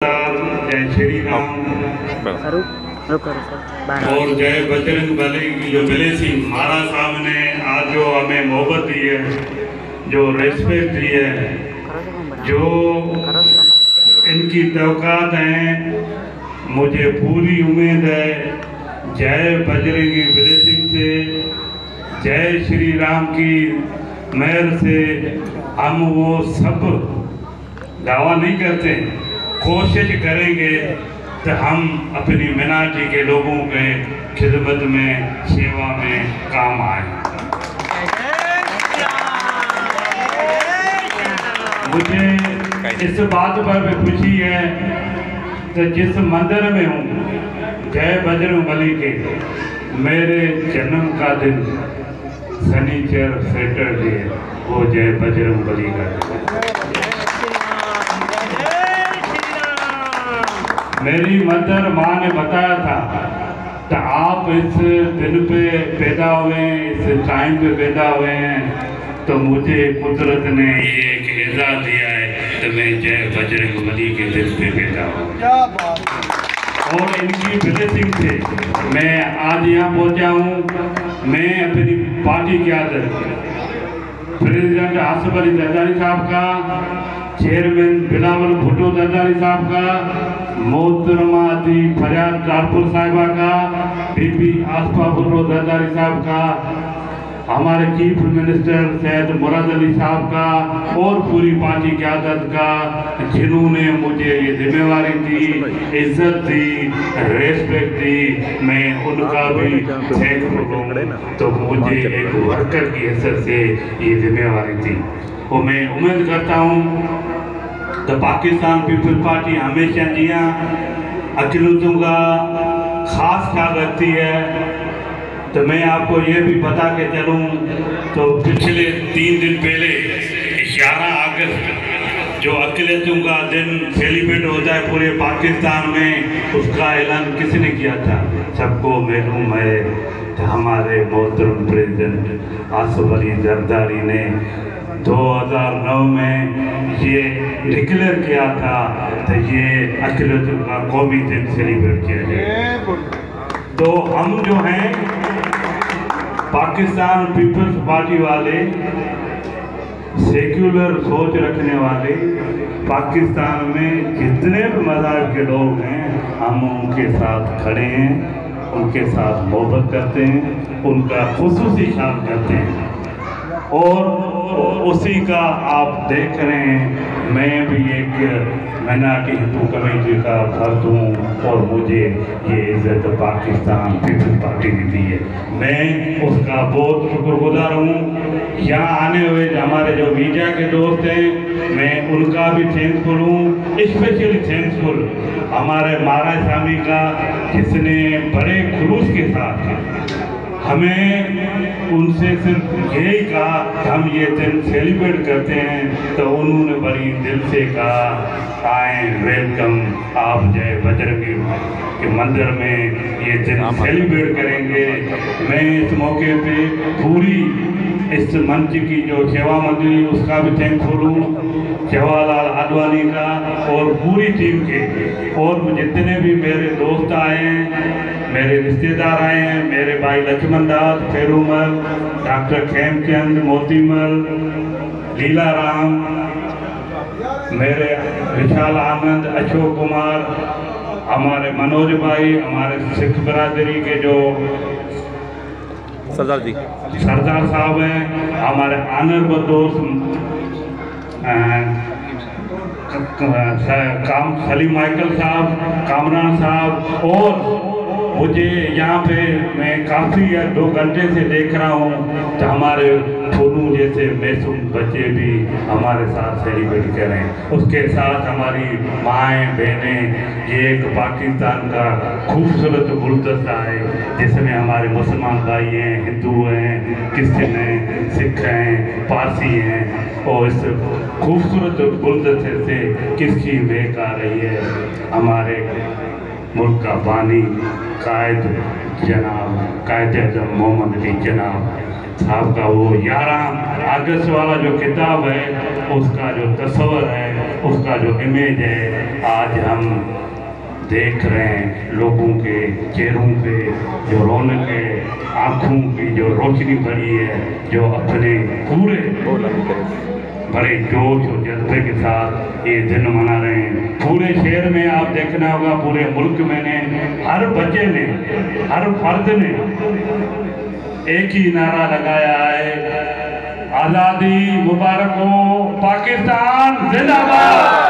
जय श्री राम और जय बजरंग बली की जो ब्लेसिंग महाराज साहब ने आज जो हमें मोहब्बत दी है, जो रेस्पेक्ट दी है, जो इनकी तवक़ात हैं, मुझे पूरी उम्मीद है जय बजरंग की ब्लेसिंग से, जय श्री राम की मेहर से हम वो सब दावा नहीं करते, कोशिश करेंगे तो हम अपनी मिनाटी के लोगों के खिदमत में, सेवा में काम आए। मुझे इस बात पर भी खुशी है कि जिस मंदिर में हूँ जय बजरंग बली के, मेरे जन्म का दिन शनिचर सैटरडे वो जय बजरंग बली का दिन। मेरी मदर माँ ने बताया था कि आप इस दिन पे पैदा हुए, इस टाइम पे पैदा हुए हैं, तो मुझे कुदरत ने ये एक एजाज़ दिया है तो मैं जय बजरंग बली के दिन पे पैदा हूँ और इनकी ब्लेसिंग से मैं आज यहाँ पहुँचा हूँ। मैं अपनी पार्टी की आदत प्रेसिडेंट आसिफ अली जरदारी साहब का, चेयरमैन बिलावल भुट्टो जरदारी साहब का, मोहतरमा दी फरियाद कारपुर साहिबा का, बीबी आसफा भुट्टो जरदारी साहब का, हमारे चीफ मिनिस्टर सैयद मुराद अली साहब का और पूरी पार्टी की आदत का, जिन्होंने मुझे ये जिम्मेवारी दी, इज्जत दी, रेस्पेक्ट दी, मैं उनका भी थैंकफुल हूँ। तो मुझे एक वर्कर की हैसियत से ये जिम्मेवारी दी और मैं उम्मीद करता हूँ तो पाकिस्तान पीपल्स पार्टी हमेशा जिया अक़लियतों का खास ख्याल रखती है। तो मैं आपको ये भी बता के चलूँ तो पिछले 3 दिन पहले 11 अगस्त जो अक़लियतों का दिन सेलिब्रेट होता है पूरे पाकिस्तान में, उसका ऐलान किसने किया था? सबको मालूम है कि हमारे मोहतरम प्रेसिडेंट आसिफ अली जरदारी ने 2009 में ये डिक्लेयर किया था तो ये अक़लियतों का कौमी दिन सेलिब्रेट किया जाए। तो हम जो हैं पाकिस्तान पीपल्स पार्टी वाले, सेक्युलर सोच रखने वाले, पाकिस्तान में जितने भी मज़हब के लोग हैं हम उनके साथ खड़े हैं, उनके साथ मोहब्बत करते हैं, उनका खुसूसी ख्याल करते हैं और उसी का आप देख रहे हैं। मैं भी एक मिनाटी हिंदू कमेटी का फर्द हूँ और मुझे ये इज़्ज़त पाकिस्तान पीपल्स पार्टी ने दी है, मैं उसका बहुत शुक्रगुजार हूँ। यहाँ आने हुए हमारे जो मीडिया के दोस्त हैं मैं उनका भी थैंकफुल हूँ, स्पेशली थैंकफुल हमारे महाराज स्वामी का, जिसने बड़े खुलूस के साथ हमें उनसे सिर्फ यही कहा कि हम ये दिन सेलिब्रेट करते हैं, तो उन्होंने बड़ी दिल से कहा आए वेलकम, आप जय बजरंग के मंदिर में ये दिन सेलिब्रेट करेंगे। मैं इस मौके पे पूरी इस मंच की जो सेवा मंडली उसका भी थैंकफुल हूँ, जवाहरलाल आडवाणी का और पूरी टीम के, और जितने भी मेरे दोस्त आए हैं, मेरे रिश्तेदार आए हैं, मेरे भाई लक्ष्मण दास, फेरूमल, डॉक्टर खेमचंद, मोतीमल, लीला राम, मेरे विशाल आनंद, अशोक कुमार, हमारे मनोज भाई, हमारे सिख बरादरी के जो सरदार साहब हैं, हमारे आनर दोस्त सलीम माइकल साहब, कामरान साहब, और मुझे यहाँ पे मैं काफ़ी 2 घंटे से देख रहा हूँ तो हमारे दोनों जैसे मासूम बच्चे भी हमारे साथ सेलिब्रेट करें, उसके साथ हमारी माएँ बहनें। ये एक पाकिस्तान का खूबसूरत गुलदस्ता है जिसमें हमारे मुसलमान भाई हैं, हिंदू हैं, क्रिश्चियन हैं, सिख हैं, पारसी हैं, और इस खूबसूरत गुलदस्ते से किसकी महक आ रही है? हमारे मुल्क का बानी कायद जनाब कायद-ए-आज़म मोहम्मद अली जनाब साहब का वो 11 अगस्त वाला जो किताब है, उसका जो तस्वर है, उसका जो इमेज है, आज हम देख रहे हैं लोगों के चेहरों पे जो रौनक है, आँखों की जो रोशनी भरी है, जो अपने पूरे बड़े जोश और जज्बे के साथ ये दिन मना रहे हैं। पूरे शहर में आप देखना होगा, पूरे मुल्क में ने, हर बच्चे ने, हर फर्द ने एक ही नारा लगाया है, आज़ादी मुबारक हो, पाकिस्तान जिंदाबाद।